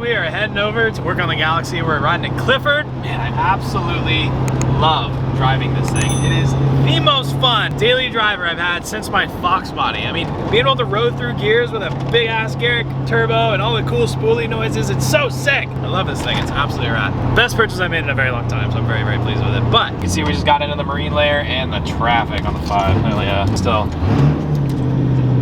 we are heading over to work on the Galaxie. We're riding in Clifford. Man, I absolutely love driving this thing. It is the most fun daily driver I've had since my Fox body. I mean, being able to roll through gears with a big ass Garrick turbo and all the cool spoolie noises, it's so sick. I love this thing, it's absolutely rad. Best purchase I made in a very long time, so I'm very, very pleased with it. But you can see we just got into the marine layer and the traffic on the 5. Hell yeah. Still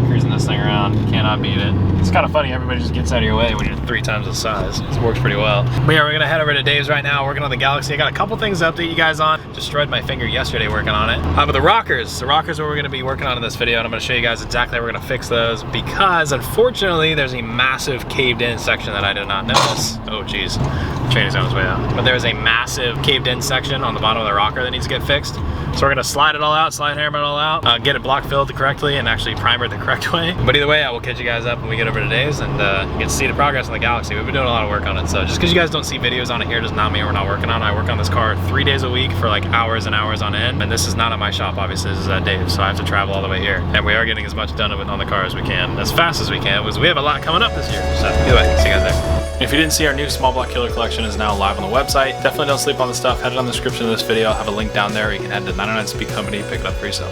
cruising this thing around, cannot beat it. It's kind of funny, everybody just gets out of your way when you're 3 times the size. It works pretty well. But yeah, we're gonna head over to Dave's right now, working on the Galaxie. I got a couple things to update you guys on. Destroyed my finger yesterday working on it. But the rockers are what we're gonna be working on in this video, and I'm gonna show you guys exactly how we're gonna fix those, because unfortunately, there's a massive caved in section that I did not notice. Oh geez, the train is on its way out. But there's a massive caved in section on the bottom of the rocker that needs to get fixed. So we're gonna slide it all out, slide hammer it all out, get it block filled correctly, and actually primer it the correct way. But either way, I will catch you guys up when we get over to Dave's and get to see the progress on the Galaxie. We've been doing a lot of work on it, so just because you guys don't see videos on it here does not mean we're not working on it. I work on this car 3 days a week for like hours and hours on end, and this is not at my shop, obviously, this is at Dave's, so I have to travel all the way here. And we are getting as much done of it on the car as we can, as fast as we can, because we have a lot coming up this year. So either way, see you guys there. If you didn't see, our new small block killer collection is now live on the website. Definitely don't sleep on the stuff. Head it on the description of this video. I'll have a link down there, or you can head to 99 Speed Company, pick it up for yourself.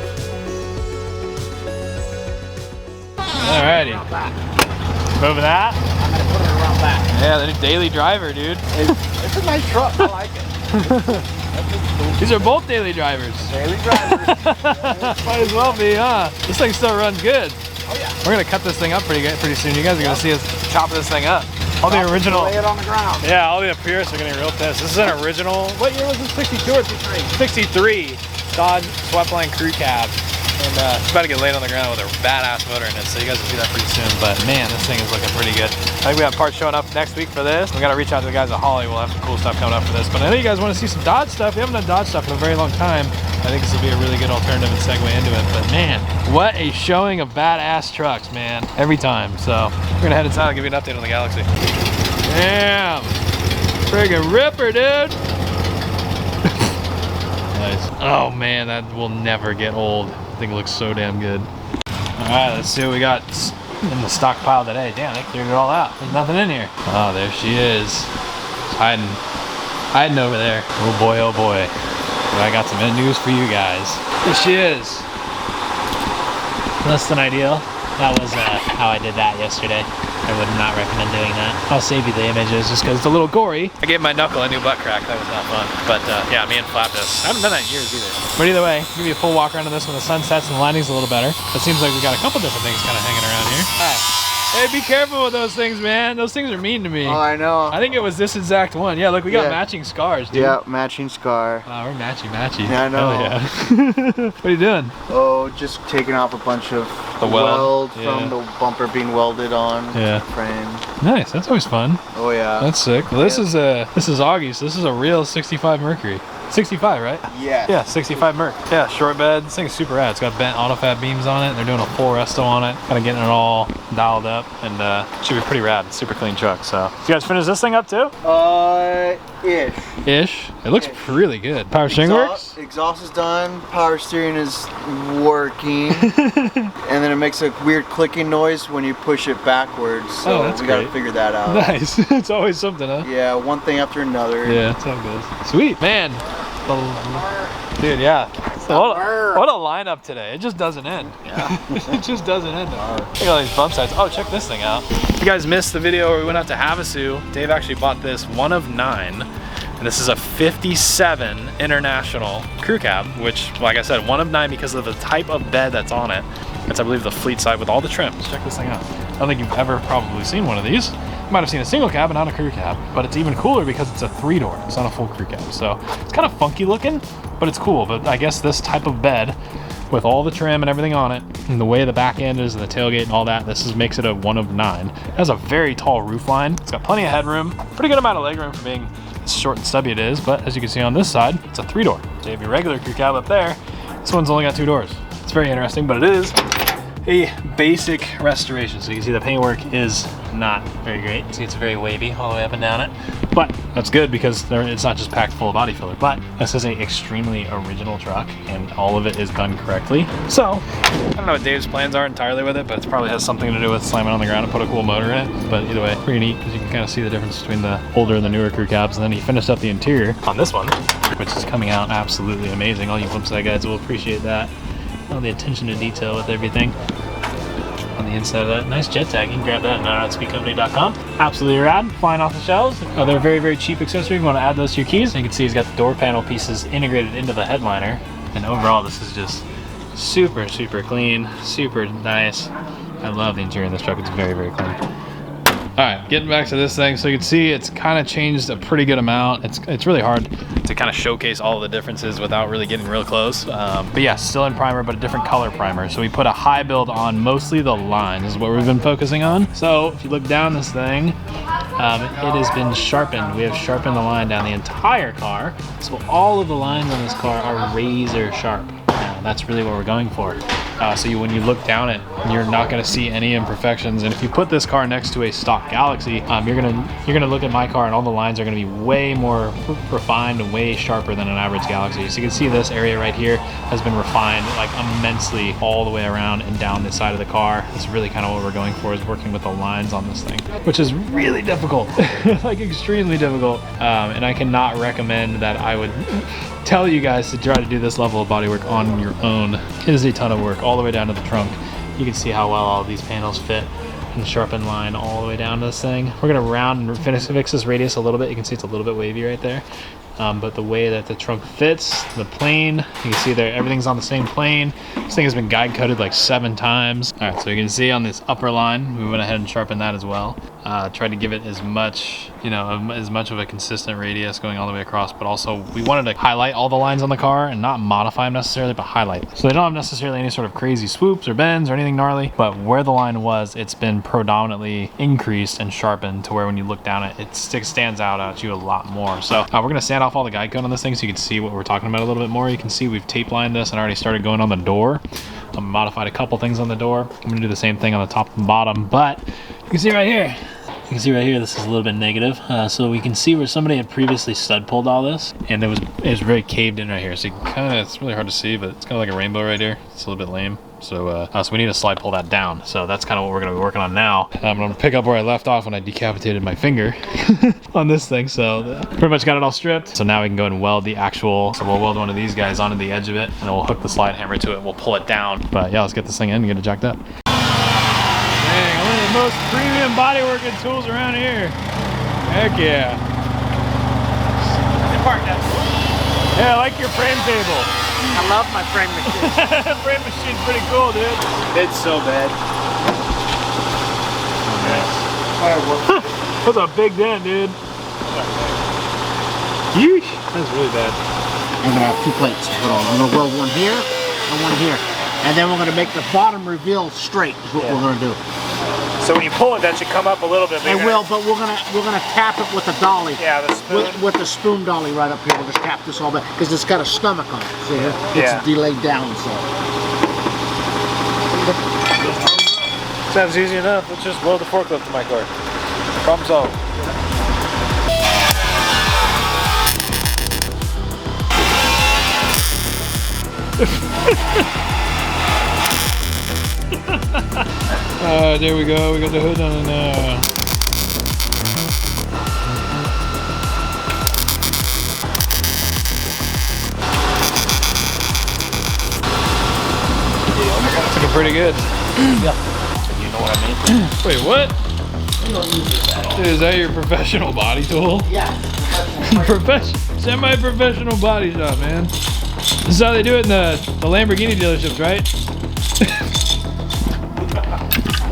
Alrighty. Moving that. I'm gonna put it around back. Yeah, the new daily driver, dude. It's a nice truck. I like it. These are both daily drivers. Daily drivers. Might as well be, huh? This thing still runs good. Oh yeah. We're gonna cut this thing up pretty soon. You guys are gonna see us chop this thing up. All the original. Lay it on the ground. Yeah, all the purists are getting real pissed. This is an original. What year was this? 62 or 63? 63 Dodge Sweepline crew cab. And it's about to get laid on the ground with a badass motor in it, so you guys will see that pretty soon. But man, this thing is looking pretty good. I think we have parts showing up next week for this. We gotta reach out to the guys at Holly. We'll have some cool stuff coming up for this. But I know you guys want to see some Dodge stuff. We haven't done Dodge stuff in a very long time. I think this will be a really good alternative and segue into it. But man, what a showing of badass trucks, man. Every time. So we're gonna head inside and give you an update on the Galaxie. Damn! Friggin' ripper, dude! Nice. Oh man, that will never get old. I think it looks so damn good. Alright, let's see what we got in the stockpile today. Damn, they cleared it all out. There's nothing in here. Oh, there she is. She's hiding over there. Oh boy, oh boy. But I got some news for you guys. There she is. Less than ideal. That was how I did that yesterday. I would not recommend doing that. I'll save you the images just because it's a little gory. I gave my knuckle a new butt crack. That was not fun. But yeah, me and Flap this. I haven't done that in years either. But either way, give you a full walk around of this when the sun sets and the lighting's a little better. It seems like we got a couple different things kind of hanging around here. Hey, be careful with those things, man. Those things are mean to me. Oh, I know. I think it was this exact one. Yeah, look, we got matching scars, dude. Yeah, matching scar. Oh, we're matchy. Yeah, I know. Yeah. What are you doing? Oh, just taking off a bunch of the weld from the bumper being welded on the frame. Nice, that's always fun. Oh yeah. That's sick. Well, this is Augie, so this is a real 65 Mercury. 65, right? Yeah. Yeah, 65 Merc. Yeah, short bed. This thing is super rad. It's got bent AutoFab beams on it. They're doing a full resto on it. Kind of getting it all dialed up, and should be pretty rad. Super clean truck. So, you guys finish this thing up too? Ish. It looks really good. Power steering works? Exhaust is done. Power steering is working. And then it makes a weird clicking noise when you push it backwards. So we gotta figure that out. Nice. It's always something, huh? Yeah, one thing after another. Yeah, that's how it goes. Sweet, man. Dude, yeah. So what a lineup today. It just doesn't end. Yeah. It just doesn't end. Look at all these bump sides. Oh, check this thing out. If you guys missed the video where we went out to Havasu, Dave actually bought this one of 9. And this is a 57 International crew cab, which, like I said, one of 9 because of the type of bed that's on it. It's, I believe, the fleet side with all the trims. Check this thing out. I don't think you've ever probably seen one of these. You might have seen a single cab and not a crew cab, but it's even cooler because it's a 3-door. It's not a full crew cab. So it's kind of funky looking, but it's cool. But I guess this type of bed with all the trim and everything on it, and the way the back end is and the tailgate and all that, makes it a one of 9. It has a very tall roof line. It's got plenty of headroom, pretty good amount of legroom for being as short and stubby it is, but as you can see on this side, it's a 3-door. So you have your regular crew cab up there. This one's only got 2 doors. It's very interesting, but it is a basic restoration. So you can see the paintwork is not very great. See, it's very wavy all the way up and down it. But that's good because it's not just packed full of body filler. But this is an extremely original truck and all of it is done correctly. So, I don't know what Dave's plans are entirely with it, but it probably has something to do with slamming on the ground and put a cool motor in it. But either way, pretty neat because you can kind of see the difference between the older and the newer crew cabs. And then he finished up the interior on this one, which is coming out absolutely amazing. All you Glimpside guys will appreciate that. All the attention to detail with everything on the inside of that. Nice jet tag. You can grab that at outspeedcompany.com. Absolutely rad. Flying off the shelves. Oh, they're a very, very cheap accessory. You want to add those to your keys. You can see he's got the door panel pieces integrated into the headliner. And overall, this is just super, super clean, super nice. I love the interior of this truck. It's very, very clean. All right, getting back to this thing. So you can see it's kind of changed a pretty good amount. It's really hard to kind of showcase all the differences without really getting real close. But yeah, still in primer, but a different color primer. So we put a high build on mostly the lines is what we've been focusing on. So if you look down this thing, it has been sharpened. We have sharpened the line down the entire car. So all of the lines on this car are razor sharp. That's really what we're going for. So when you look down it, you're not going to see any imperfections. And if you put this car next to a stock Galaxie, you're gonna look at my car and all the lines are going to be way more refined and way sharper than an average Galaxie. So you can see this area right here has been refined like immensely all the way around and down this side of the car. It's really kind of what we're going for, is working with the lines on this thing, which is really difficult, like extremely difficult. And I cannot recommend that. I would tell you guys to try to do this level of bodywork on your own. It is a ton of work all the way down to the trunk. You can see how well all of these panels fit and sharpen line all the way down to this thing. We're gonna round and fix this radius a little bit. You can see it's a little bit wavy right there. But the way that the trunk fits, the plane, you can see there, everything's on the same plane. This thing has been guide coated like 7 times. All right, so you can see on this upper line, we went ahead and sharpened that as well. Tried to give it as much, as much of a consistent radius going all the way across, but also we wanted to highlight all the lines on the car and not modify them necessarily, but highlight them. So they don't have necessarily any sort of crazy swoops or bends or anything gnarly, but where the line was, it's been predominantly increased and sharpened to where when you look down it stands out at you a lot more. So we're gonna sand off all the guide coat on this thing so you can see what we're talking about a little bit more. You can see we've tape lined this and already started going on the door. I modified a couple things on the door. I'm gonna do the same thing on the top and bottom, but you can see right here. You can see right here, this is a little bit negative. So we can see where somebody had previously stud pulled all this, and it was very caved in right here. So you can it's really hard to see, but it's kind of like a rainbow right here. It's a little bit lame. So, so we need to slide pull that down. So that's kind of what we're gonna be working on now. I'm gonna pick up where I left off when I decapitated my finger on this thing. So pretty much got it all stripped. So now we can go and weld the actual, so we'll weld one of these guys onto the edge of it, and then we'll hook the slide hammer to it and we'll pull it down. But yeah, let's get this thing in and get it jacked up. Dang, one of the most premium bodyworking tools around here. Heck yeah. Yeah, I like your frame table. I love my frame machine. Frame machine's pretty cool, dude. It's so bad. That's a big dent, dude. Yeesh. That's really bad. I'm gonna have 2 plates to put on. I'm gonna weld one here and one here. And then we're gonna make the bottom reveal straight is what we're gonna do. So when you pull it, that should come up a little bit. It will, but we're gonna tap it with a dolly. Yeah, the spoon. With the spoon dolly right up here. We'll just tap this all back because it's got a stomach on it. See here? It's delayed down, so. Sounds easy enough. Let's just weld the forklift to my car. Problem solved. There we go. We got the hood on it now. It's looking pretty good. Yeah. You know what I mean? Wait, what? Dude, is that your professional body tool? Yeah. Semi-professional body shop, man. This is how they do it in the Lamborghini dealerships, right?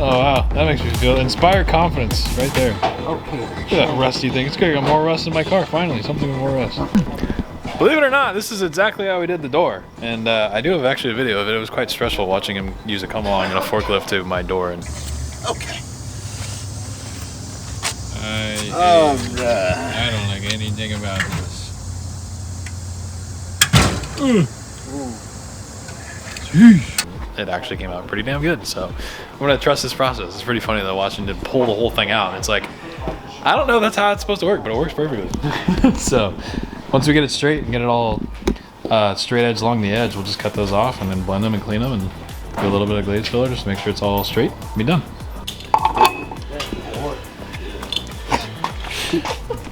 Oh wow, that makes me feel inspired confidence right there. Okay. Look at that rusty thing. It's gonna get more rust in my car finally. Something with more rust. Believe it or not, this is exactly how we did the door. And I do have actually a video of it. It was quite stressful watching him use a come along in a forklift to my door. And Okay. I don't like anything about this. it actually came out pretty damn good. So I'm gonna trust this process. It's pretty funny though, watching it pull the whole thing out. It's like, I don't know that's how it's supposed to work, but it works perfectly. So once we get it straight and get it all straight edge along the edge, we'll just cut those off and then blend them and clean them and do a little bit of glaze filler just to make sure it's all straight and be done.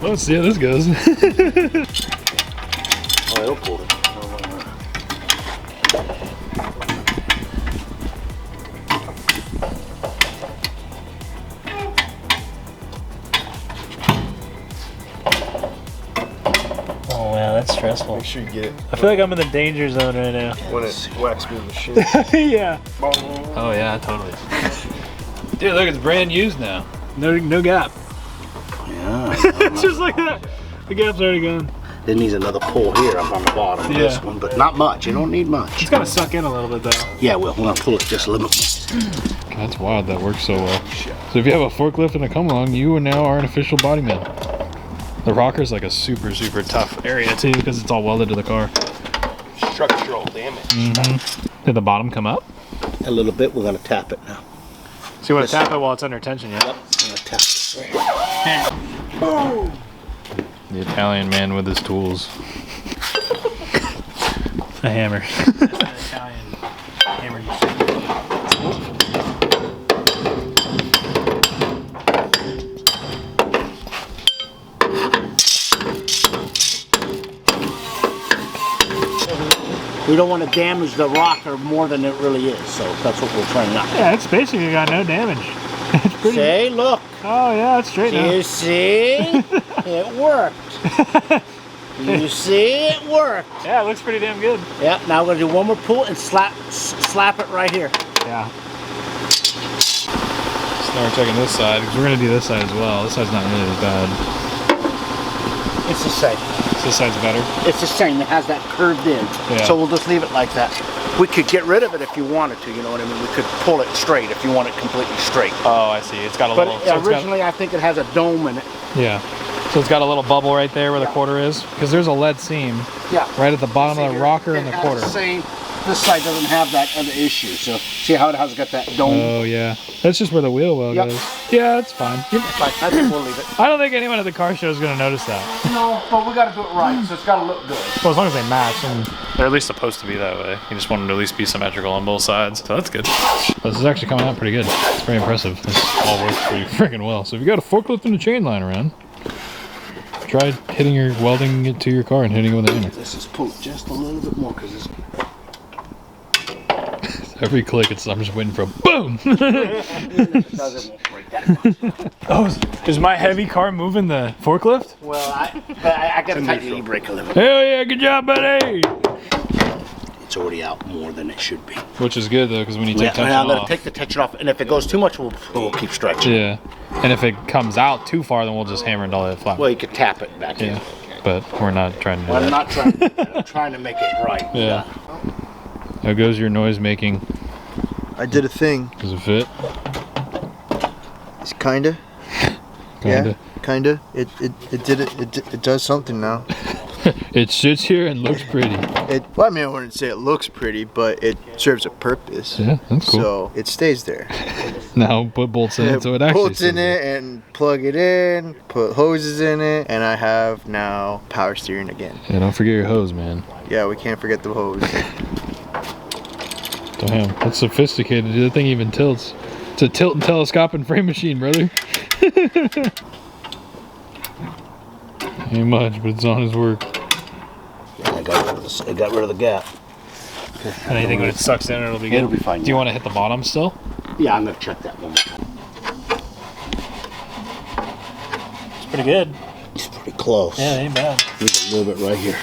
Let's see how this goes. Oh, it'll pull it. Oh wow, that's stressful. Make sure you get it I feel like I'm in the danger zone right now. when it wax smooth the shit. Yeah. Oh yeah, totally. Dude, look, it's brand used now. No gap. Yeah. It's just like that. The gap's already gone. It needs another pull here up on the bottom of this Yeah. one, but not much. You don't need much. It's gotta suck in a little bit though. Yeah, well, we're gonna pull it just a little bit. That's wild, that works so well. So if you have a forklift and a come along, you are now our official body man. The rocker's like a super, super tough area too because it's all welded to the car. Structural damage. Mm-hmm. Did the bottom come up? A little bit, we're gonna tap it now. So you want to tap it while it's under tension, yeah? Yep, I'm gonna tap this right here. Boom! The Italian man with his tools. A hammer. Italian hammer. We don't want to damage the rocker more than it really is, so that's what we're trying not to. Yeah, it's basically got no damage. It's pretty. See, look. Oh yeah, it's straight now. You see? It worked. You see? It worked. Yeah, it looks pretty damn good. Yep, now we're gonna do one more pull and slap it right here. Yeah. So now we're checking this side because we're gonna do this side as well. This side's not really as bad. It's the same. So this side's better. It's the same. It has that curved in. Yeah. So we'll just leave it like that. We could get rid of it if you wanted to, you know what I mean? We could pull it straight if you want it completely straight. Oh, I see. It's got a But little. So originally, I think it has a dome in it. Yeah. So it's got a little bubble right there where the quarter is because there's a lead seam Yeah. right at the bottom of the rocker and the quarter. This side doesn't have that other issue. So see how it has got that dome? Oh yeah, that's just where the wheel well Yep. goes. Yeah, that's fine. Fine, I think we'll leave it. I don't think anyone at the car show is gonna notice that. No, but we got to do it right, so it's got to look good. Well, as long as they match, and they're at least supposed to be that way. You just want them to at least be symmetrical on both sides, so that's good. This is actually coming out pretty good. It's very impressive. This all works pretty freaking well. So if you got a forklift and a chain line around, try hitting your welding it to your car and hitting it with a hammer. This is pulled just a little bit more because it's. Every click, I'm just waiting for a boom. Oh, is my heavy car moving the forklift? Well, I got to tighten the e-brake a little. Hell yeah, good job, buddy. It's already out more than it should be. Which is good though, because when you take tension I'm going off. to take the tension off, and if it goes too much, we'll keep stretching. Yeah, and if it comes out too far, then we'll just hammer it all the way flat. Well, you could tap it back in. Yeah, but we're not trying to do Well, I'm that. not trying to do that. I'm trying to make it right. Yeah. How goes your noise making? I did a thing. Does it fit? It's kinda. Kinda. Yeah, kinda. It did it. It does something now. It sits here and looks pretty. Well, I mean, I wouldn't say it looks pretty, but it serves a purpose. Yeah, that's cool. So it stays there. Now put bolts in it so it actually bolts in sits it and plug it in, put hoses in it, and I have now power steering again. Yeah, don't forget your hose, man. Yeah, we can't forget the hose. Damn, that's sophisticated. The thing even tilts. It's a tilt and telescope and frame machine, brother. Ain't much, but it's on his work. I got rid of the gap. And I think when it sucks in, it'll be good. It'll be fine. Do you want to hit the bottom still? Yeah, I'm going to check that one more time. It's pretty good. It's pretty close. Yeah, it ain't bad. There's a little bit right here.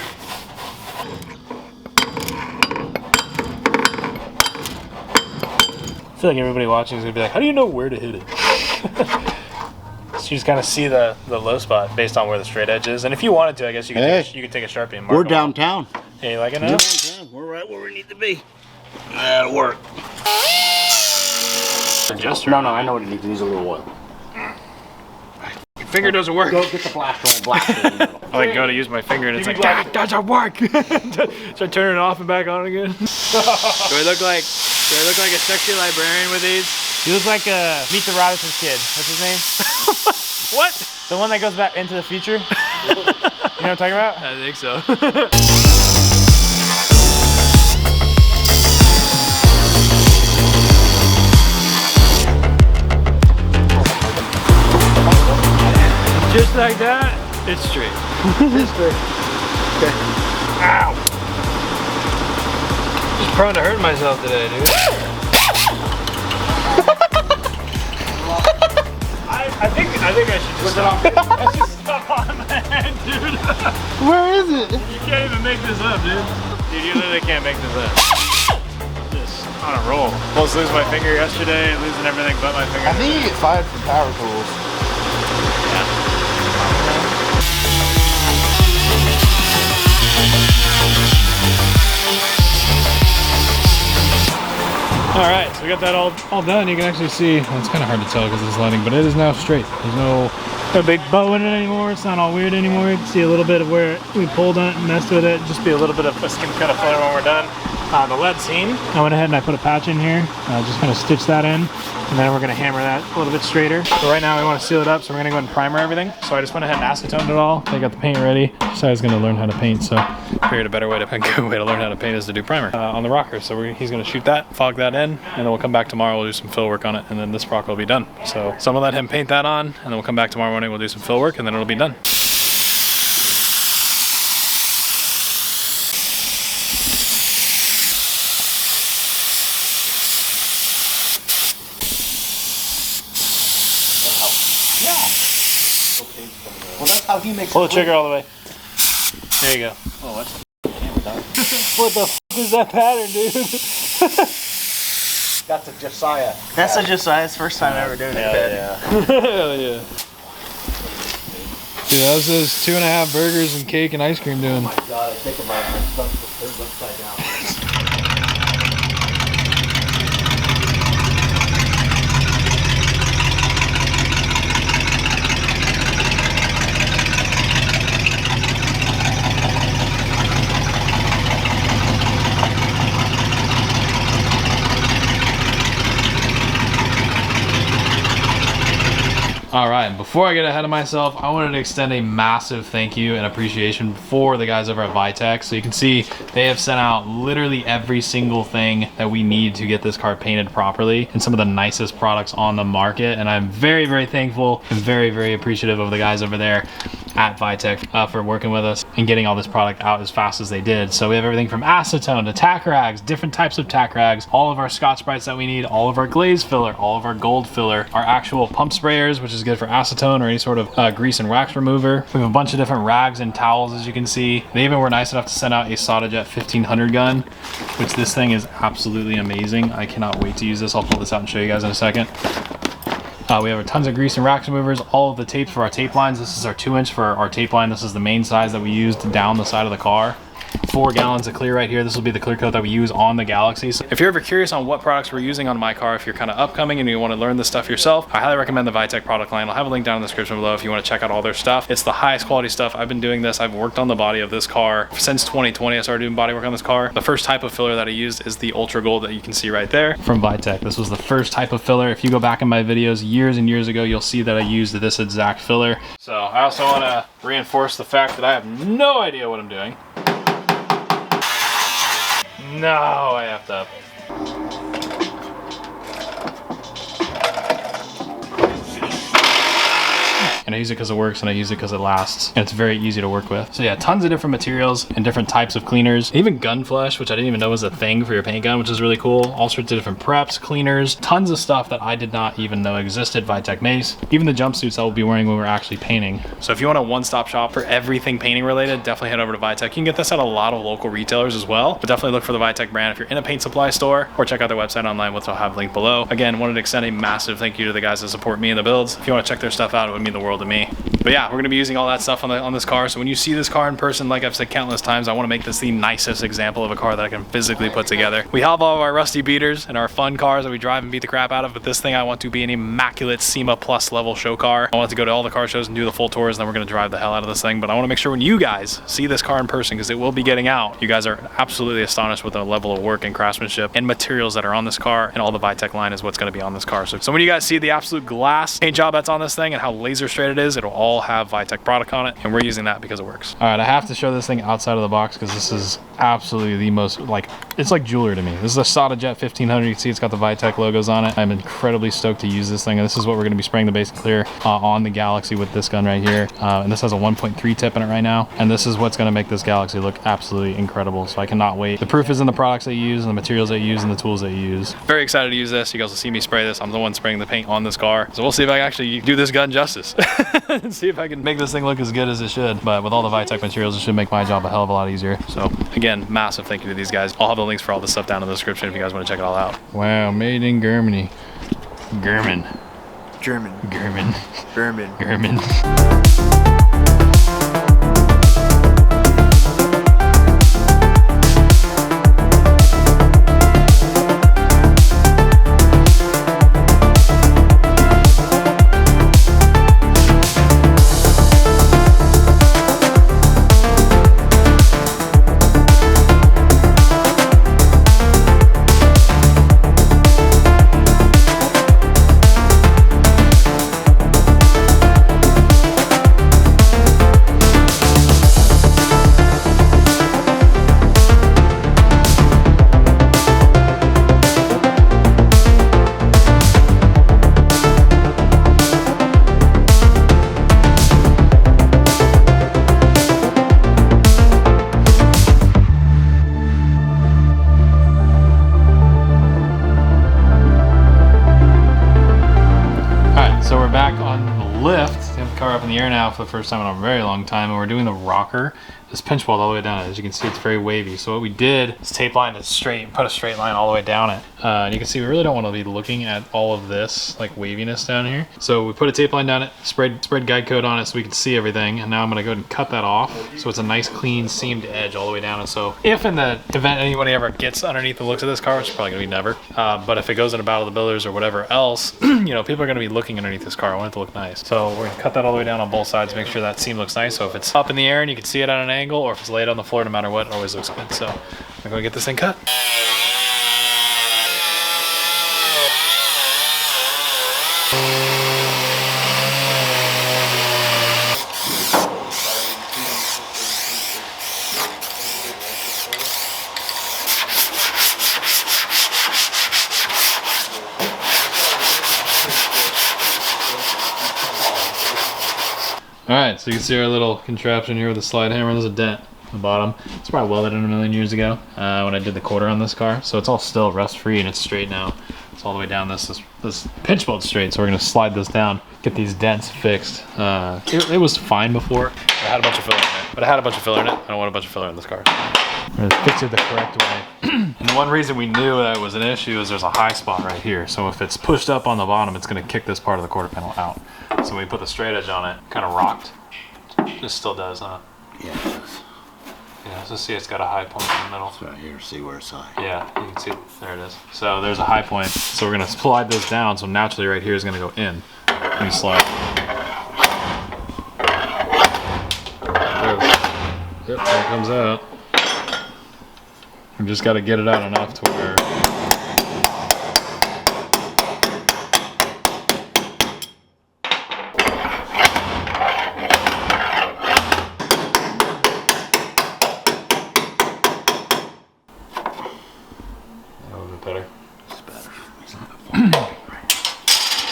I feel like everybody watching is going to be like, how do you know where to hit it? So you just kind of see the low spot based on where the straight edge is. And if you wanted to, I guess you could, you could take a Sharpie and mark We're them. downtown. Yeah, you like it now? We're downtown. We're right where we need to be. That'll work. Adjuster. No, I know what it needs. It needs a little oil. Your finger doesn't work. Go get the blaster on blaster. I like go to use my finger and it's like, that doesn't work. So I turn it off and back on again. Do I look like Do I look like a sexy librarian with these? You look like a Meet the Robinsons kid. What's his name? What? The one that goes back into the future? You know what I'm talking about? I think so. Just like that, it's straight. It's straight. Okay. Ow! Just prone to hurting myself today, dude. I think I should just stop. I should stop on my head, dude. Where is it? You can't even make this up, dude. Dude, you literally can't make this up. Just on a roll. Almost lose my finger yesterday, losing everything but my finger. I think you get fired from power tools. All right, so we got that all done. You can actually see, well, it's kind of hard to tell because it's lighting, but it is now straight. There's no big bow in it anymore. It's not all weird anymore. You can see a little bit of where we pulled on it and messed with it. Just be a little bit of a skim cut of filler when we're done. The lead seam, I went ahead and I put a patch in here. Just kind of stitch that in, and then we're gonna hammer that a little bit straighter. So right now we want to seal it up, so we're gonna go ahead and primer everything. So I just went ahead and acetoned it all. I got the paint ready. So I was gonna learn how to paint, so I figured a good way to learn how to paint is to do primer on the rocker. So he's gonna shoot that, fog that in, and then we'll come back tomorrow. We'll do some fill work on it, and then this rocker will be done. So I'm gonna let him paint that on, and then we'll come back tomorrow morning. We'll do some fill work, and then it'll be done. Well, that's how he makes Pull the trigger all the way. There you go. Oh, that's What the f is that pattern, dude? That's a Josiah. That's a Josiah's first time ever doing it. Yeah. Hell yeah. Dude, how's those 2.5 burgers and cake and ice cream doing? Oh my god, I think about my stuff is upside down. All right, before I get ahead of myself, I wanted to extend a massive thank you and appreciation for the guys over at VIETEK. So you can see they have sent out literally every single thing that we need to get this car painted properly and some of the nicest products on the market. And I'm very, very thankful and very, very appreciative of the guys over there at VIETEK for working with us and getting all this product out as fast as they did. So we have everything from acetone to tack rags, different types of tack rags, all of our Scotch-Brites that we need, all of our glaze filler, all of our gold filler, our actual pump sprayers, which is good for acetone or any sort of grease and wax remover. We have a bunch of different rags and towels, as you can see. They even were nice enough to send out a Sodajet 1500 gun, which this thing is absolutely amazing. I cannot wait to use this. I'll pull this out and show you guys in a second. We have tons of grease and wax removers, all of the tapes for our tape lines. This is our 2-inch for our tape line. This is the main size that we used down the side of the car. 4 gallons of clear right here. This will be the clear coat that we use on the Galaxie. So if you're ever curious on what products we're using on my car, if you're kind of upcoming and you want to learn this stuff yourself, I highly recommend the VIETEK product line. I'll have a link down in the description below if you want to check out all their stuff. It's the highest quality stuff. I've been doing this. I've worked on the body of this car since 2020. I started doing body work on this car. The first type of filler that I used is the Ultra Gold that you can see right there from VIETEK. This was the first type of filler. If you go back in my videos years and years ago, you'll see that I used this exact filler. So I also want to reinforce the fact that I have no idea what I'm doing. No, I have to. And I use it because it works and I use it because it lasts. And it's very easy to work with. So yeah, tons of different materials and different types of cleaners. Even gun flesh, which I didn't even know was a thing for your paint gun, which is really cool. All sorts of different preps, cleaners, tons of stuff that I did not even know existed. VIETEK Mace, even the jumpsuits I will be wearing when we're actually painting. So if you want a one-stop shop for everything painting related, definitely head over to VIETEK. You can get this at a lot of local retailers as well, but definitely look for the VIETEK brand if you're in a paint supply store, or check out their website online, which I'll have linked below. Again, wanted to extend a massive thank you to the guys that support me in the builds. If you want to check their stuff out, it would mean the world to me. to me. But yeah, we're gonna be using all that stuff on this car. So when you see this car in person, like I've said countless times, I wanna make this the nicest example of a car that I can physically put together. We have all of our rusty beaters and our fun cars that we drive and beat the crap out of, but this thing I want to be an immaculate SEMA Plus level show car. I want it to go to all the car shows and do the full tours, and then we're gonna drive the hell out of this thing. But I wanna make sure when you guys see this car in person, because it will be getting out, you guys are absolutely astonished with the level of work and craftsmanship and materials that are on this car, and all the VIETEK line is what's gonna be on this car. So when you guys see the absolute glass paint job that's on this thing and how laser straight it is, it'll all have VIETEK product on it, and we're using that because it works. All right, I have to show this thing outside of the box because this is absolutely the most, like, it's like jewelry to me. This is a SODAJET 1500. You can see it's got the VIETEK logos on it. I'm incredibly stoked to use this thing, and this is what we're going to be spraying the base and clear on the Galaxie with this gun right here. And this has a 1.3 tip in it right now, and this is what's going to make this Galaxie look absolutely incredible. So I cannot wait. The proof is in the products that you use and the materials that you use and the tools that you use. Very excited to use this. You guys will see me spray this. I'm the one spraying the paint on this car, so we'll see if I can actually do this gun justice and see if I can make this thing look as good as it should. But with all the VIETEK materials, it should make my job a hell of a lot easier. So again, massive thank you to these guys. I'll have the links for all this stuff down in the description if you guys want to check it all out. Wow, made in Germany. German. German. German. German. German. Car up in the air now for the first time in a very long time, and we're doing the rocker. This pinch weld all the way down it. As you can see, it's very wavy. So what we did is tape line it straight and put a straight line all the way down it. And you can see we really don't want to be looking at all of this like waviness down here. So we put a tape line down it, spread guide coat on it so we can see everything. And now I'm going to go ahead and cut that off so it's a nice clean seamed edge all the way down. And so if in the event anybody ever gets underneath the looks of this car, which is probably going to be never, but if it goes in a battle of the builders or whatever else, you know, people are going to be looking underneath this car. I want it to look nice. So we're going to cut that all the way down on both sides, make sure that seam looks nice. So if it's up in the air and you can see it at an angle, or if it's laid on the floor, no matter what, it always looks good. So I'm going to get this thing cut. Alright, so you can see our little contraption here with a slide hammer. There's a dent at the bottom. It's probably welded in a million years ago when I did the quarter on this car. So it's all still rust free and it's straight now. It's all the way down. This pinch bolt's straight, so we're going to slide this down, get these dents fixed. It was fine before. I had a bunch of filler in it, but I had a bunch of filler in it. I don't want a bunch of filler in this car. We're going to fix it the correct way. And the one reason we knew that it was an issue is there's a high spot right here. So if it's pushed up on the bottom, it's going to kick this part of the quarter panel out. So we put the straight edge on it, kind of rocked. This still does, huh? Yeah, it does. Yeah, so see it's got a high point in the middle. It's right here, see where it's high. Yeah, you can see, there it is. So there's a high point. So we're gonna slide this down, so naturally right here is gonna go in. Let me slide. Yep, there it comes out. We just gotta get it out enough to where better. It's better. I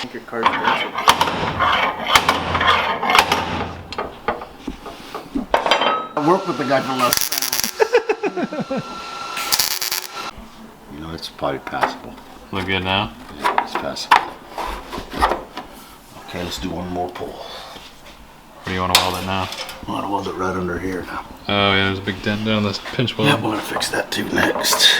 think your car's dirty. I work with the guy from last. You know, it's probably passable. Look good now? Yeah, it's passable. Okay, let's do one more pull. Where do you want to weld it now? I want to weld it right under here now. Oh yeah, there's a big dent down this pinch weld. Yep, we're going to fix that too next.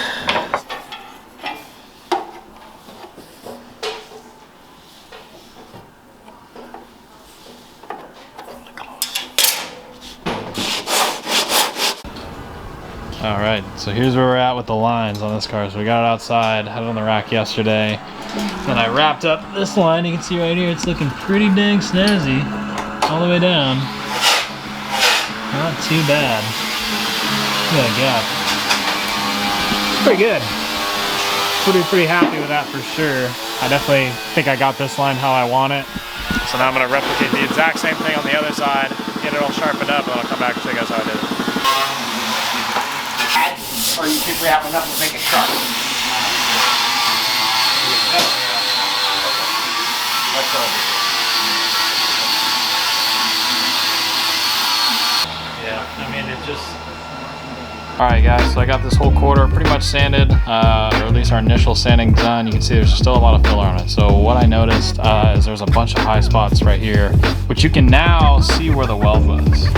All right, so here's where we're at with the lines on this car. So we got it outside, had it on the rack yesterday. Then I wrapped up this line. You can see right here, it's looking pretty dang snazzy all the way down. Not too bad. Look at that gap. Pretty good. Pretty happy with that for sure. I definitely think I got this line how I want it. So now I'm gonna replicate the exact same thing on the other side, get it all sharpened up, and I'll come back and show you guys how I did it. Or you think we have enough to make it sharp? Yeah, I mean, it just... Alright guys, so I got this whole quarter pretty much sanded, or at least our initial sanding done. You can see there's still a lot of filler on it. So what I noticed is there's a bunch of high spots right here, which you can now see where the weld was.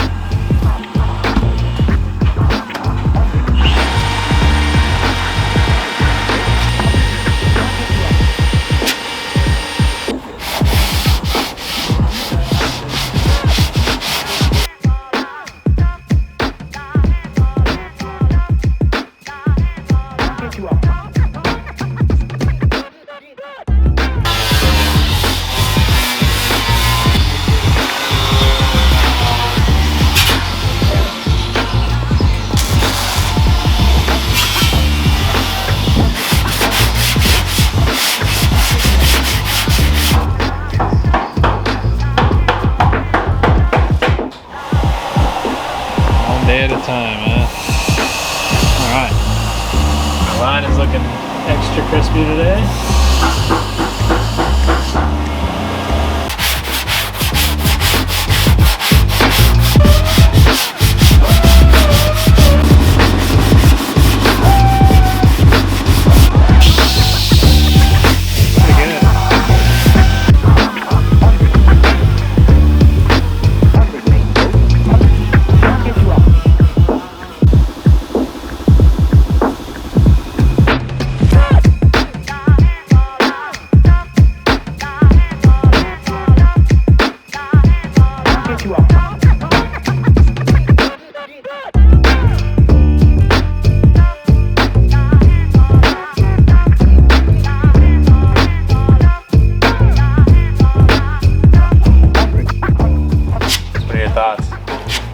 Day at a time, man. Alright. The line is looking extra crispy today.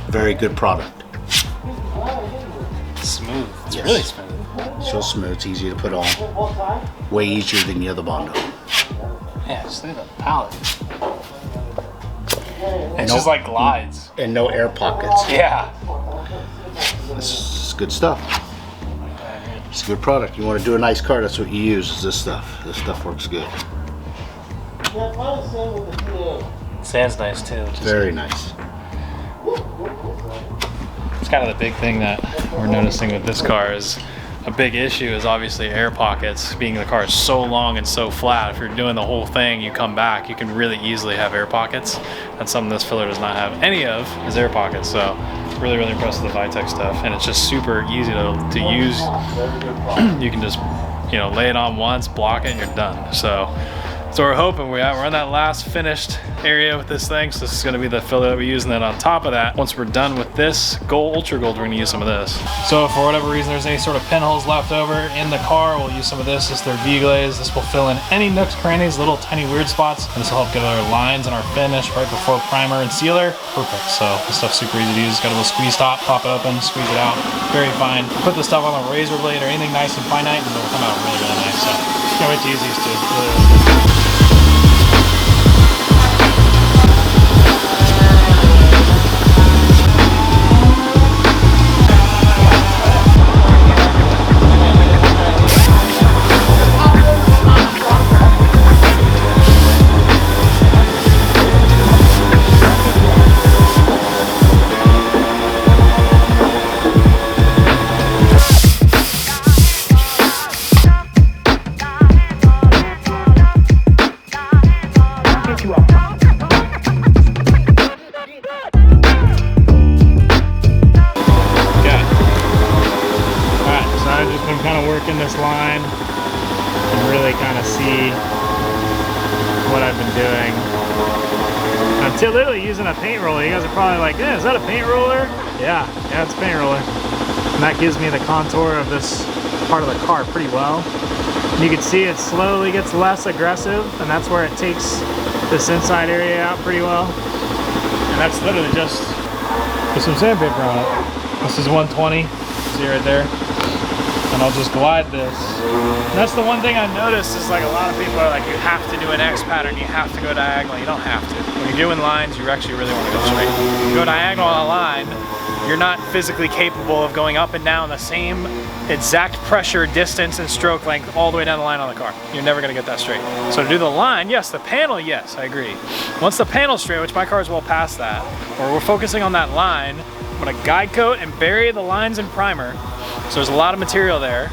Very good product. Smooth. It's Yes. really smooth. So smooth, it's easy to put on. Way easier than the other Bondo. Yeah, just look at the palette. It just like glides. And no air pockets. Yeah. This is good stuff. It's a good product. You want to do a nice car, that's what you use, is this stuff. This stuff works good. Sand's nice too. Very nice. It's kind of the big thing that we're noticing with this car is a big issue is obviously air pockets. Being the car is so long and so flat, if you're doing the whole thing, you come back, you can really easily have air pockets. That's something this filler does not have any of, is air pockets. So really impressed with the VIETEK stuff, and it's just super easy to use. You can just, you know, lay it on once, block it, and you're done. So we're hoping we're on that last finished area with this thing. So this is going to be the filler that we use, and then on top of that, once we're done with this gold, ultra gold, we're going to use some of this. So if for whatever reason there's any sort of pinholes left over in the car, we'll use some of this. It's their V-glaze. This will fill in any nooks, crannies, little tiny weird spots, and this will help get our lines and our finish right before primer and sealer. Perfect. So this stuff's super easy to use. It's got a little squeeze top, pop it open, squeeze it out. Very fine. Put this stuff on a razor blade or anything nice and finite, and it'll come out really nice. So can't wait to use these two. Really. This line and really kind of see what I've been doing. I'm literally using a paint roller. You guys are probably like, yeah, is that a paint roller? Yeah, it's a paint roller. And that gives me the contour of this part of the car pretty well. You can see it slowly gets less aggressive, and that's where it takes this inside area out pretty well. And that's literally just with some sandpaper on it. This is 120, see right there. And I'll just glide this. And that's the one thing I've noticed is like a lot of people are like, you have to do an X pattern, you have to go diagonal. You don't have to. When you're doing lines, you actually really want to go straight. If you go diagonal on a line, you're not physically capable of going up and down the same exact pressure, distance, and stroke length all the way down the line on the car. You're never gonna get that straight. So to do the line, yes, the panel, yes, I agree. Once the panel's straight, which my car is well past that, or we're focusing on that line, I'm gonna guide coat and bury the lines in primer. So there's a lot of material there.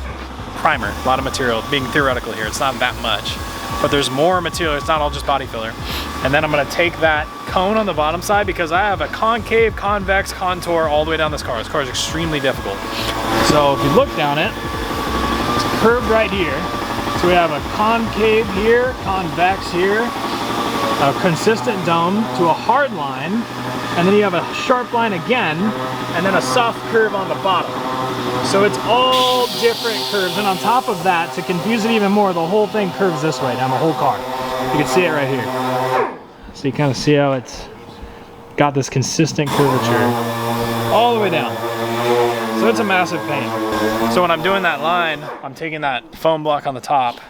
Primer, a lot of material, being theoretical here, it's not that much. But there's more material, it's not all just body filler. And then I'm gonna take that cone on the bottom side because I have a concave, convex contour all the way down this car. This car is extremely difficult. So if you look down it, it's curved right here. So we have a concave here, convex here, a consistent dome to a hard line, and then you have a sharp line again, and then a soft curve on the bottom. So it's all different curves, and on top of that, to confuse it even more, the whole thing curves this way down the whole car. You can see it right here. So you kind of see how it's got this consistent curvature all the way down. So it's a massive pain. So when I'm doing that line, I'm taking that foam block on the top,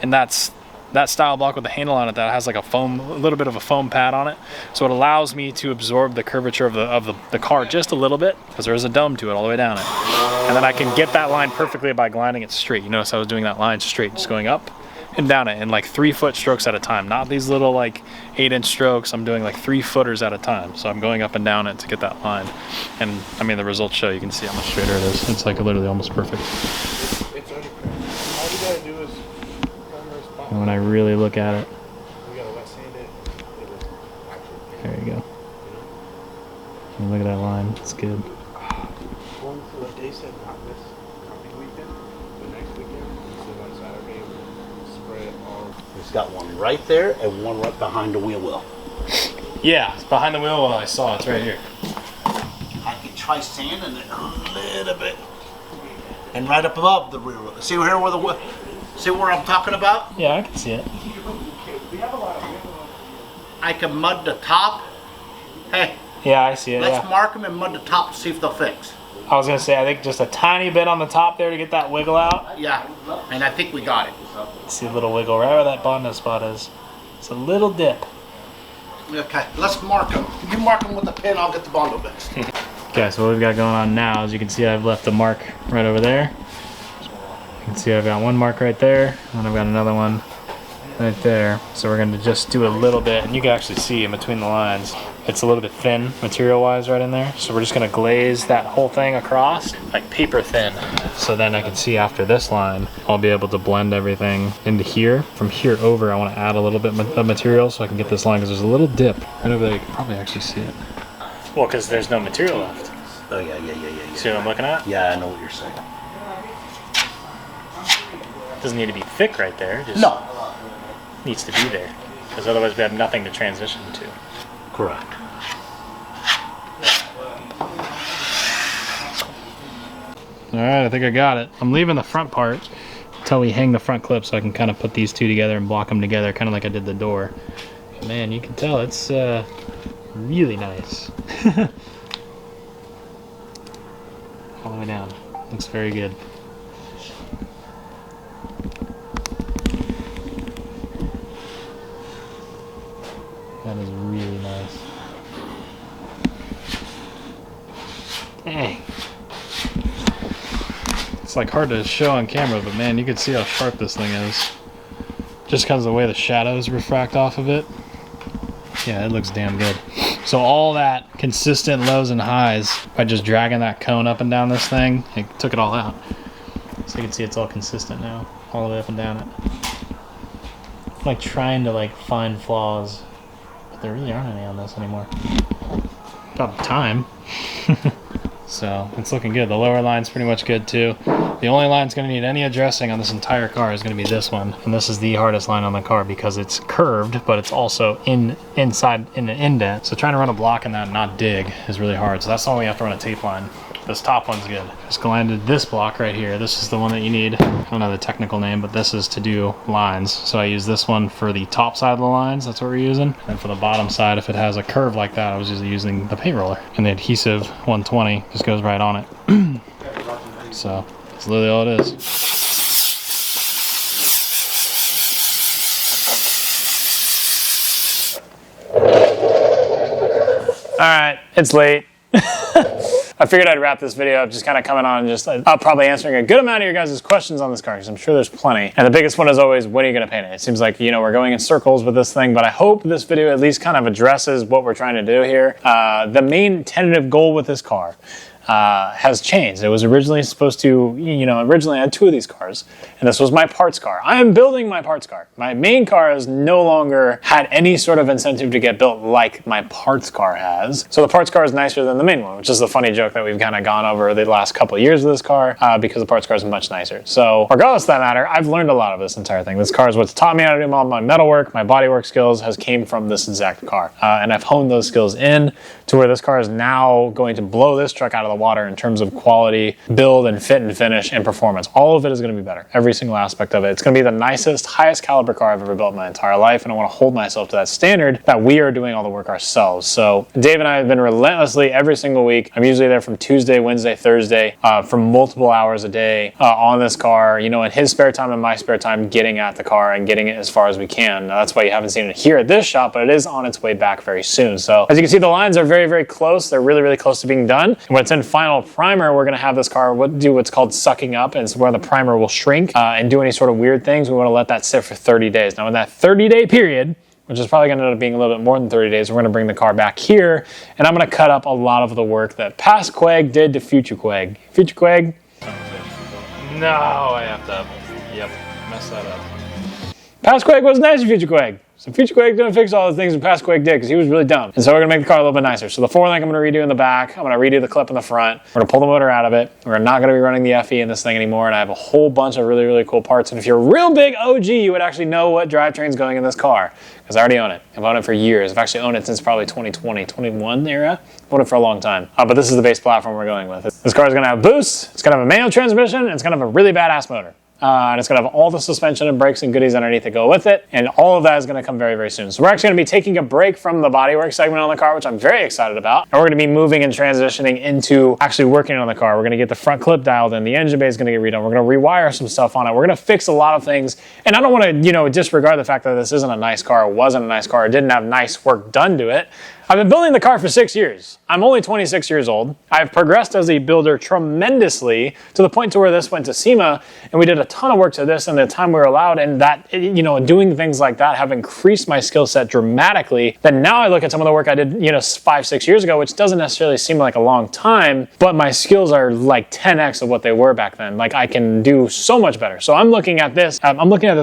and that's that style block with the handle on it that has like a little bit of a foam pad on it. So it allows me to absorb the curvature of the car just a little bit, because there is a dome to it all the way down it. And then I can get that line perfectly by gliding it straight. You notice I was doing that line straight, just going up and down it in like 3-foot strokes at a time. Not these little like 8-inch strokes. I'm doing like 3-footers at a time. So I'm going up and down it to get that line. And I mean, the results show. You can see how much straighter it is. It's like literally almost perfect. It's already cracked. All you gotta do is And when I really look at it, we gotta wet sand it. there you go. And look at that line. It's good. One for the day said not this coming weekend, but next weekend. So on Saturday we'll spread it all. It's got one right there and one right behind the wheel well. Yeah, it's behind the wheel well. I saw it's right here. I can try sanding it a little bit. And right up above the rear wheel. See here where the see where I'm talking about? Yeah, I can see it. I can mud the top. Hey, Yeah, I see it. let's Yeah. mark them and mud the top to see if they'll fix. I was gonna say, I think just a tiny bit on the top there to get that wiggle out. Yeah, and I think we got it. See a little wiggle right where that Bondo spot is. It's a little dip. Okay, let's mark them. You mark them with the pin, I'll get the Bondo fixed. Okay, so what we've got going on now, as you can see, I've left a mark right over there. You can see I've got one mark right there, and I've got another one right there. So we're gonna just do a little bit, and you can actually see in between the lines, it's a little bit thin material-wise right in there. So we're just gonna glaze that whole thing across, like paper thin. So then I can see after this line, I'll be able to blend everything into here. From here over, I wanna add a little bit of material so I can get this line, because there's a little dip right over there. You can probably actually see it. Well, because there's no material left. Oh yeah. See what I'm looking at? Yeah, I know what you're saying. Doesn't need to be thick right there. It just No, needs to be there, because otherwise we have nothing to transition to. correct. All right, I think I got it. I'm leaving the front part until we hang the front clip, so I can kind of put these two together and block them together, kind of like I did the door. Man, you can tell it's really nice. All the way down. Looks very good. That is really nice. Dang. It's like hard to show on camera, but man, you can see how sharp this thing is. Just because of the way the shadows refract off of it. Yeah, it looks damn good. So all that consistent lows and highs, by just dragging that cone up and down this thing, it took it all out. So you can see it's all consistent now, all the way up and down it. I'm like trying to like find flaws, but there really aren't any on this anymore. About time. So it's looking good. The lower line's pretty much good too. The only line that's going to need any addressing on this entire car is going to be this one. And this is the hardest line on the car because it's curved, but it's also inside in an indent. So trying to run a block in that and not dig is really hard. So that's the one we have to run a tape line. This top one's good. Just landed this block right here. This is the one that you need. I don't know the technical name, but this is to do lines. So I use this one for the top side of the lines. That's what we're using. And for the bottom side, if it has a curve like that, I was just using the paint roller. And the adhesive 120 just goes right on it. So that's literally all it is. All right, it's late. I figured I'd wrap this video up just kind of coming on and just probably answering a good amount of your guys' questions on this car because I'm sure there's plenty. And the biggest one is always, when are you going to paint it? It seems like, you know, we're going in circles with this thing, but I hope this video at least kind of addresses what we're trying to do here. The main tentative goal with this car has changed. It was originally supposed to, you know, originally I had 2 of these cars, and this was my parts car. I am building my parts car. My main car has no longer had any sort of incentive to get built like my parts car has. So the parts car is nicer than the main one, which is the funny joke that we've kind of gone over the last couple of years of this car because the parts car is much nicer. So regardless of that matter, I've learned a lot of this entire thing. This car is what's taught me how to do all my metalwork, my bodywork skills has came from this exact car. And I've honed those skills in to where this car is now going to blow this truck out of the water in terms of quality, build and fit and finish and performance. All of it is going to be better. Every single aspect of it. It's going to be the nicest, highest caliber car I've ever built in my entire life, and I want to hold myself to that standard that we are doing all the work ourselves. So Dave and I have been relentlessly every single week. I'm usually there from Tuesday, Wednesday, Thursday for multiple hours a day on this car, you know, in his spare time and my spare time, getting at the car and getting it as far as we can. Now, that's why you haven't seen it here at this shop, but it is on its way back very soon. So as you can see, the lines are very, very close. They're really, really close to being done. And when it's in final primer, we're going to have this car do what's called sucking up, and it's where the primer will shrink and do any sort of weird things. We want to let that sit for 30 days. Now in that 30-day period, which is probably going to end up being a little bit more than 30 days, we're going to bring the car back here, and I'm going to cut up a lot of the work that past Quag did to future Quag. Future Quag? No, I have to, mess that up. Past Quag was nice to future Quag. So future Quag's going to fix all the things that past Quag did because he was really dumb. And so we're going to make the car a little bit nicer. So the 4-link I'm going to redo in the back. I'm going to redo the clip in the front. We're going to pull the motor out of it. We're not going to be running the FE in this thing anymore. And I have a whole bunch of really, really cool parts. And if you're a real big OG, you would actually know what drivetrain's going in this car because I already own it. I've owned it for years. I've actually owned it since probably 2020, 21 era. I've owned it for a long time. But this is the base platform we're going with. This car is going to have boost. It's going to have a manual transmission. And it's going to have a really badass motor. And it's going to have all the suspension and brakes and goodies underneath that go with it. And all of that is going to come very, very soon. So we're actually going to be taking a break from the bodywork segment on the car, which I'm very excited about. And we're going to be moving and transitioning into actually working on the car. We're going to get the front clip dialed in. The engine bay is going to get redone. We're going to rewire some stuff on it. We're going to fix a lot of things. And I don't want to, you know, disregard the fact that this isn't a nice car. It wasn't a nice car. It didn't have nice work done to it. I've been building the car for 6 years. I'm only 26 years old. I've progressed as a builder tremendously to the point to where this went to SEMA, and we did a ton of work to this in the time we were allowed, and that, you know, doing things like that have increased my skill set dramatically. Then now I look at some of the work I did, you know, 5-6 years ago, which doesn't necessarily seem like a long time, but my skills are like 10x of what they were back then. Like I can do so much better. So I'm looking at this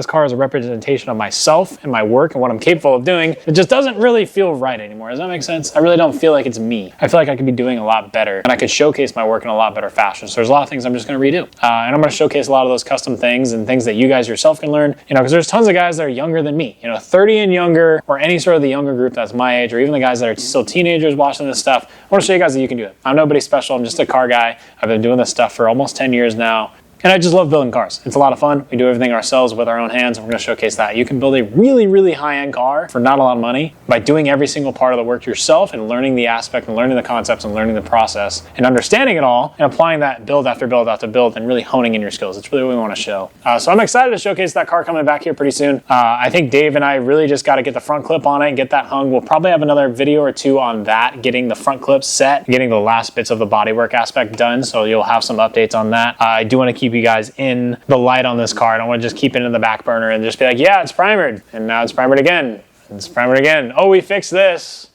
car as a representation of myself and my work and what I'm capable of doing. It just doesn't really feel right anymore. Does that make sense? I really don't feel like it's me. I feel like I could be doing a lot better and I could showcase my work in a lot better fashion. So there's a lot of things I'm just going to redo. And I'm going to showcase a lot of those custom things and things that you guys yourself can learn, you know, because there's tons of guys that are younger than me, you know, 30 and younger, or any sort of the younger group that's my age, or even the guys that are still teenagers watching this stuff. I want to show you guys that you can do it. I'm nobody special. I'm just a car guy. I've been doing this stuff for almost 10 years now. And I just love building cars. It's a lot of fun. We do everything ourselves with our own hands, and we're going to showcase that. You can build a really, really high-end car for not a lot of money by doing every single part of the work yourself and learning the aspect and learning the concepts and learning the process and understanding it all and applying that build after build after build and really honing in your skills. It's really what we want to show. So I'm excited to showcase that car coming back here pretty soon. I think Dave and I really just got to get the front clip on it and get that hung. We'll probably have another video or two on that, getting the front clip set, getting the last bits of the bodywork aspect done. So you'll have some updates on that. I do want to keep you guys in the light on this car. I don't want to just keep it in the back burner and just be like, yeah, it's primered. And now it's primered again. And it's primered again. Oh, we fixed this.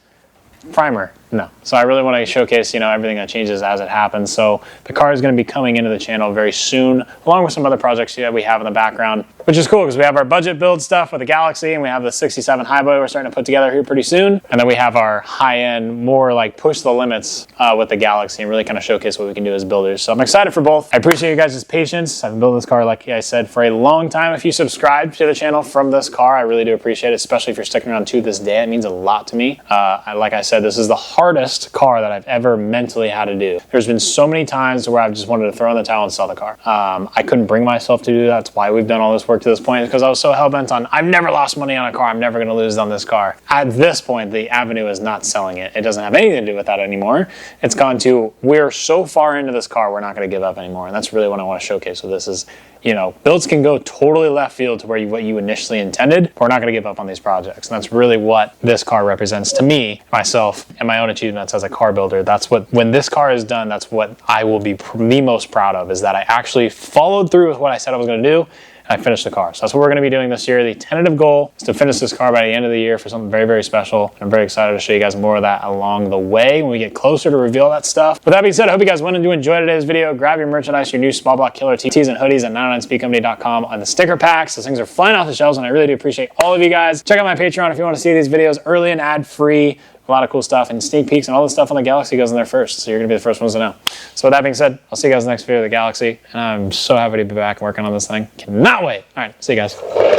Primer. No. So I really want to showcase, you know, everything that changes as it happens. So the car is going to be coming into the channel very soon, along with some other projects that we have in the background, which is cool because we have our budget build stuff with the Galaxie, and we have the 67 Highboy we're starting to put together here pretty soon. And then we have our high-end, more like push the limits with the Galaxie and really kind of showcase what we can do as builders. So I'm excited for both. I appreciate you guys' patience. I've been building this car, like I said, for a long time. If you subscribe to the channel from this car, I really do appreciate it, especially if you're sticking around to this day. It means a lot to me. Like I said, this is the hardest car that I've ever mentally had to do. There's been so many times where I've just wanted to throw in the towel and sell the car. I couldn't bring myself to do that. That's why we've done all this work to this point, because I was so hell-bent on, I've never lost money on a car, I'm never going to lose on this car. At this point, the avenue is not selling it. It doesn't have anything to do with that anymore. It's gone to, we're so far into this car, we're not going to give up anymore. And that's really what I want to showcase with this is, you know, builds can go totally left field to what you initially intended, but we're not going to give up on these projects. And that's really what this car represents to me, myself, and my own achievements as a car builder. That's what, when this car is done, that's what I will be the most proud of, is that I actually followed through with what I said I was going to do. I finished the car. So that's what we're going to be doing this year. The tentative goal is to finish this car by the end of the year for something very, very special. I'm very excited to show you guys more of that along the way when we get closer to reveal that stuff. With that being said, I hope you guys went and do enjoy today's video. Grab your merchandise, your new small block killer tees and hoodies at 909speedcompany.com on the sticker packs. Those things are flying off the shelves, and I really do appreciate all of you guys. Check out my Patreon if you want to see these videos early and ad-free. A lot of cool stuff and sneak peeks, and all the stuff on the Galaxie goes in there first, so you're going to be the first ones to know. So with that being said, I'll see you guys in the next video of the Galaxie, and I'm so happy to be back working on this thing. Cannot wait. All right, see you guys.